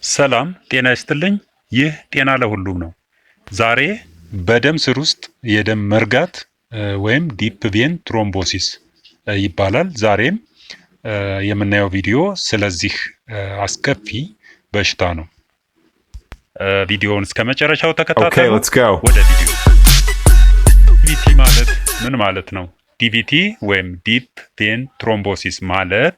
ሰላም ጤና ይስጥልኝ። ይህ ጤና ለሁሉም ነው። ዛሬ በደም ስር ውስጥ የደም መርጋት ወይም ዲፕ ቬን ትሮምቦሲስ ይባላል። ዛሬም የምናየው ቪዲዮ ስለዚህ አስከፊ በሽታ ነው። ቪዲዮውን እስከ መጨረሻው ተከታተሉ። ወደ ቪዲዮ። ዲቪቲ ማለት ምን ማለት ነው? ዲቪቲ ወይም ዲፕ ቬን ትሮምቦሲስ ማለት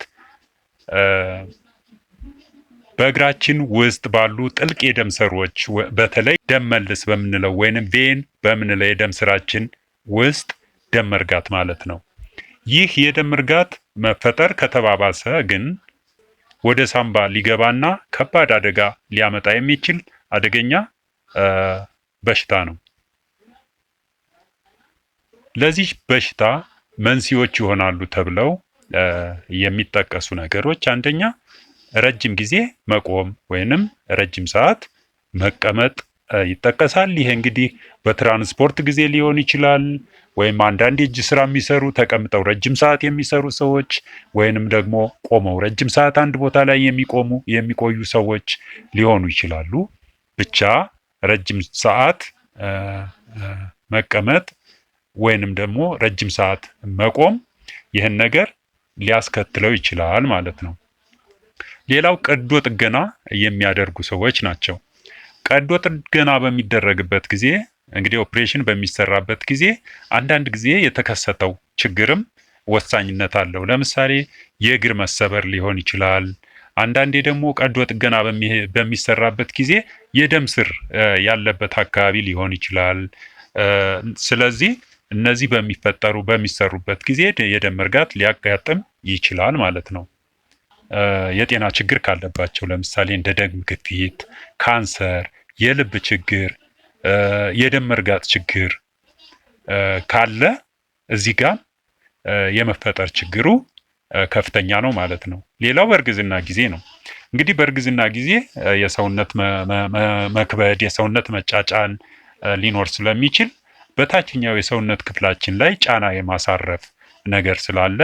በእግራችን ውስጥ ባሉ ጥልቅ የደም ስሮች በተለይ ደም መልስ በምንለው ወይንም ቬን በምንለው የደም ስራችን ውስጥ ደም መርጋት ማለት ነው። ይህ የደም መርጋት መፈጠር ከተባባሰ ግን ወደ ሳምባ ሊገባና ከባድ አደጋ ሊያመጣ የሚችል አደገኛ በሽታ ነው። ለዚህ በሽታ መንስኤዎች ይሆናሉ ተብለው የሚጠቀሱ ነገሮች አንደኛ ረጅም ጊዜ መቆም ወይንም ረጅም ሰዓት መቀመጥ ይጠቀሳል። ይሄ እንግዲህ በትራንስፖርት ጊዜ ሊሆን ይችላል፣ ወይም አንዳንድ የእጅ ስራ የሚሰሩ ተቀምጠው ረጅም ሰዓት የሚሰሩ ሰዎች ወይንም ደግሞ ቆመው ረጅም ሰዓት አንድ ቦታ ላይ የሚቆዩ ሰዎች ሊሆኑ ይችላሉ። ብቻ ረጅም ሰዓት መቀመጥ ወይንም ደግሞ ረጅም ሰዓት መቆም ይህን ነገር ሊያስከትለው ይችላል ማለት ነው። ሌላው ቀዶ ጥገና የሚያደርጉ ሰዎች ናቸው። ቀዶ ጥገና በሚደረግበት ጊዜ እንግዲህ ኦፕሬሽን በሚሰራበት ጊዜ አንዳንድ ጊዜ የተከሰተው ችግርም ወሳኝነት አለው። ለምሳሌ የእግር መሰበር ሊሆን ይችላል። አንዳንዴ ደግሞ ቀዶ ጥገና በሚሰራበት ጊዜ የደም ስር ያለበት አካባቢ ሊሆን ይችላል። ስለዚህ እነዚህ በሚሰሩበት ጊዜ የደም መርጋት ሊያጋጥም ይችላል ማለት ነው። የጤና ችግር ካለባቸው ለምሳሌ እንደ ደም ግፊት፣ ካንሰር፣ የልብ ችግር፣ የደም መርጋት ችግር ካለ እዚህ ጋር የመፈጠር ችግሩ ከፍተኛ ነው ማለት ነው። ሌላው በእርግዝና ጊዜ ነው። እንግዲህ በእርግዝና ጊዜ የሰውነት መክበድ፣ የሰውነት መጫጫን ሊኖር ስለሚችል በታችኛው የሰውነት ክፍላችን ላይ ጫና የማሳረፍ ነገር ስላለ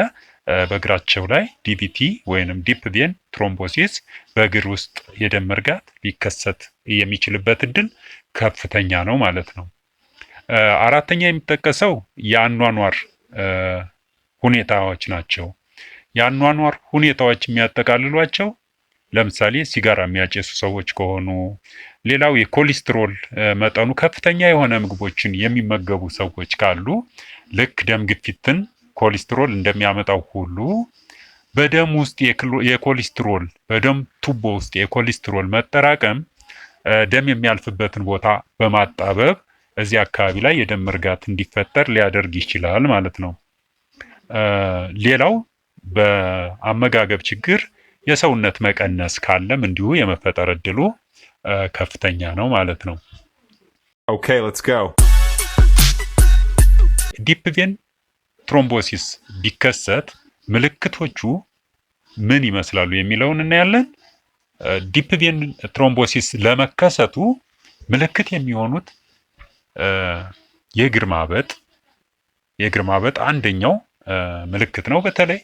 በእግራቸው ላይ ዲቪቲ ወይንም ዲፕ ቬን ትሮምቦሲስ በእግር ውስጥ የደም መርጋት ሊከሰት የሚችልበት እድል ከፍተኛ ነው ማለት ነው። አራተኛ የሚጠቀሰው የአኗኗር ሁኔታዎች ናቸው። የአኗኗር ሁኔታዎች የሚያጠቃልሏቸው ለምሳሌ ሲጋራ የሚያጨሱ ሰዎች ከሆኑ፣ ሌላው የኮሌስትሮል መጠኑ ከፍተኛ የሆነ ምግቦችን የሚመገቡ ሰዎች ካሉ ልክ ደም ግፊትን ኮሌስትሮል እንደሚያመጣው ሁሉ በደም ውስጥ የኮሌስትሮል በደም ቱቦ ውስጥ የኮሌስትሮል መጠራቀም ደም የሚያልፍበትን ቦታ በማጣበብ እዚህ አካባቢ ላይ የደም መርጋት እንዲፈጠር ሊያደርግ ይችላል ማለት ነው። ሌላው በአመጋገብ ችግር የሰውነት መቀነስ ካለም እንዲሁ የመፈጠር እድሉ ከፍተኛ ነው ማለት ነው። Okay, let's go. ዲፕ ቬን ትሮምቦሲስ ቢከሰት ምልክቶቹ ምን ይመስላሉ የሚለውን እናያለን። ዲፕ ቬን ትሮምቦሲስ ለመከሰቱ ምልክት የሚሆኑት የእግር ማበጥ አንደኛው ምልክት ነው። በተለይ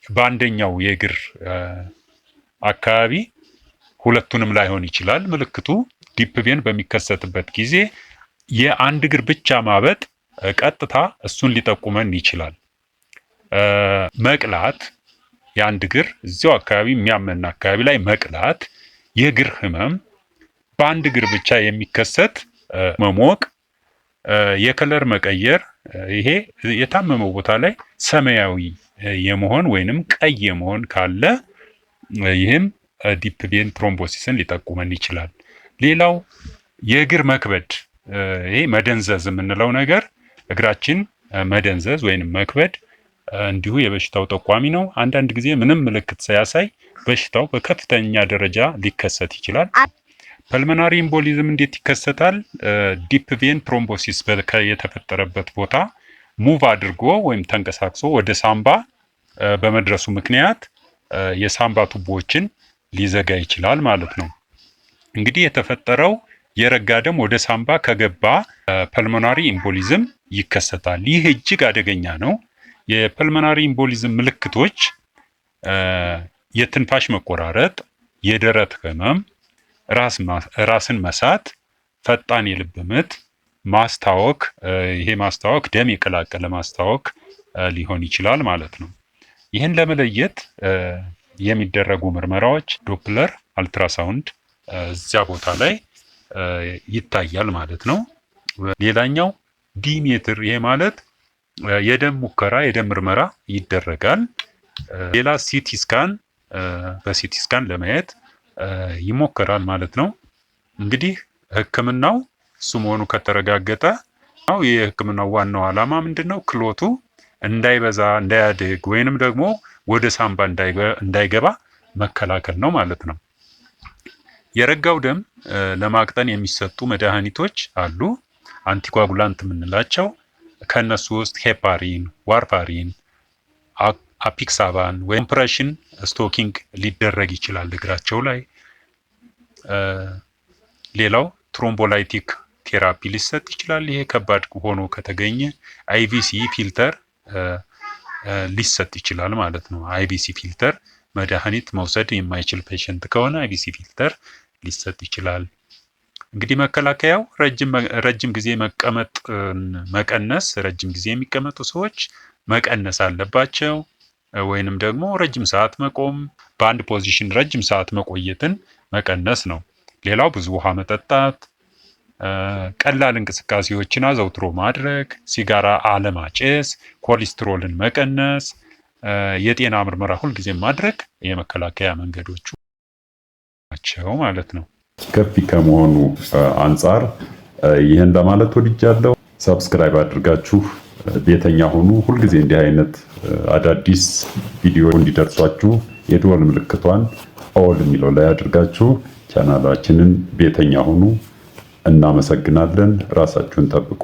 በአንደኛው የእግር አካባቢ ሁለቱንም ላይሆን ይችላል ምልክቱ። ዲፕ ቬን በሚከሰትበት ጊዜ የአንድ እግር ብቻ ማበጥ ቀጥታ እሱን ሊጠቁመን ይችላል። መቅላት፣ የአንድ እግር እዚያው አካባቢ የሚያመን አካባቢ ላይ መቅላት፣ የእግር ህመም፣ በአንድ እግር ብቻ የሚከሰት መሞቅ፣ የከለር መቀየር፣ ይሄ የታመመው ቦታ ላይ ሰማያዊ የመሆን ወይንም ቀይ የመሆን ካለ ይህም ዲፕ ቬን ትሮምቦሲስን ሊጠቁመን ይችላል። ሌላው የእግር መክበድ፣ ይሄ መደንዘዝ የምንለው ነገር እግራችን መደንዘዝ ወይንም መክበድ እንዲሁ የበሽታው ጠቋሚ ነው። አንዳንድ ጊዜ ምንም ምልክት ሳያሳይ በሽታው በከፍተኛ ደረጃ ሊከሰት ይችላል። ፐልመናሪ ኢምቦሊዝም እንዴት ይከሰታል? ዲፕ ቬን ትሮምቦሲስ የተፈጠረበት ቦታ ሙቭ አድርጎ ወይም ተንቀሳቅሶ ወደ ሳምባ በመድረሱ ምክንያት የሳምባ ቱቦዎችን ሊዘጋ ይችላል ማለት ነው። እንግዲህ የተፈጠረው የረጋ ደም ወደ ሳምባ ከገባ ፐልሞናሪ ኢምቦሊዝም ይከሰታል። ይህ እጅግ አደገኛ ነው። የፐልሞናሪ ኢምቦሊዝም ምልክቶች የትንፋሽ መቆራረጥ፣ የደረት ህመም፣ ራስን መሳት፣ ፈጣን የልብ ምት፣ ማስታወክ፣ ይሄ ማስታወክ ደም የቀላቀለ ማስታወክ ሊሆን ይችላል ማለት ነው። ይህን ለመለየት የሚደረጉ ምርመራዎች ዶፕለር አልትራሳውንድ እዚያ ቦታ ላይ ይታያል ማለት ነው። ሌላኛው ዲሜትር፣ ይሄ ማለት የደም ሙከራ የደም ምርመራ ይደረጋል። ሌላ ሲቲ ስካን፣ በሲቲ ስካን ለማየት ይሞከራል ማለት ነው። እንግዲህ ህክምናው እሱ መሆኑ ከተረጋገጠ ነው የህክምናው ዋናው ዓላማ ምንድነው? ክሎቱ እንዳይበዛ እንዳያድግ ወይንም ደግሞ ወደ ሳምባ እንዳይገባ መከላከል ነው ማለት ነው። የረጋው ደም ለማቅጠን የሚሰጡ መድኃኒቶች አሉ፣ አንቲኳጉላንት የምንላቸው። ከነሱ ውስጥ ሄፓሪን፣ ዋርፋሪን፣ አፒክሳቫን ወይም ኮምፕሬሽን ስቶኪንግ ሊደረግ ይችላል እግራቸው ላይ። ሌላው ትሮምቦላይቲክ ቴራፒ ሊሰጥ ይችላል። ይሄ ከባድ ሆኖ ከተገኘ አይቪሲ ፊልተር ሊሰጥ ይችላል ማለት ነው። አይቪሲ ፊልተር መድኃኒት መውሰድ የማይችል ፔሸንት ከሆነ አይቪሲ ፊልተር ሊሰጥ ይችላል። እንግዲህ መከላከያው ረጅም ጊዜ መቀመጥን መቀነስ፣ ረጅም ጊዜ የሚቀመጡ ሰዎች መቀነስ አለባቸው። ወይንም ደግሞ ረጅም ሰዓት መቆም፣ በአንድ ፖዚሽን ረጅም ሰዓት መቆየትን መቀነስ ነው። ሌላው ብዙ ውሃ መጠጣት፣ ቀላል እንቅስቃሴዎችን አዘውትሮ ማድረግ፣ ሲጋራ አለማጨስ፣ ኮሌስትሮልን መቀነስ፣ የጤና ምርመራ ሁልጊዜ ማድረግ የመከላከያ መንገዶቹ ናቸው ማለት ነው። ከፊ ከመሆኑ አንጻር ይህን ለማለት ወድጃለሁ። ሰብስክራይብ አድርጋችሁ ቤተኛ ሆኑ። ሁልጊዜ እንዲህ አይነት አዳዲስ ቪዲዮ እንዲደርሷችሁ የደወል ምልክቷን ኦል የሚለው ላይ አድርጋችሁ ቻናላችንን ቤተኛ ሆኑ። እናመሰግናለን። ራሳችሁን ጠብቁ።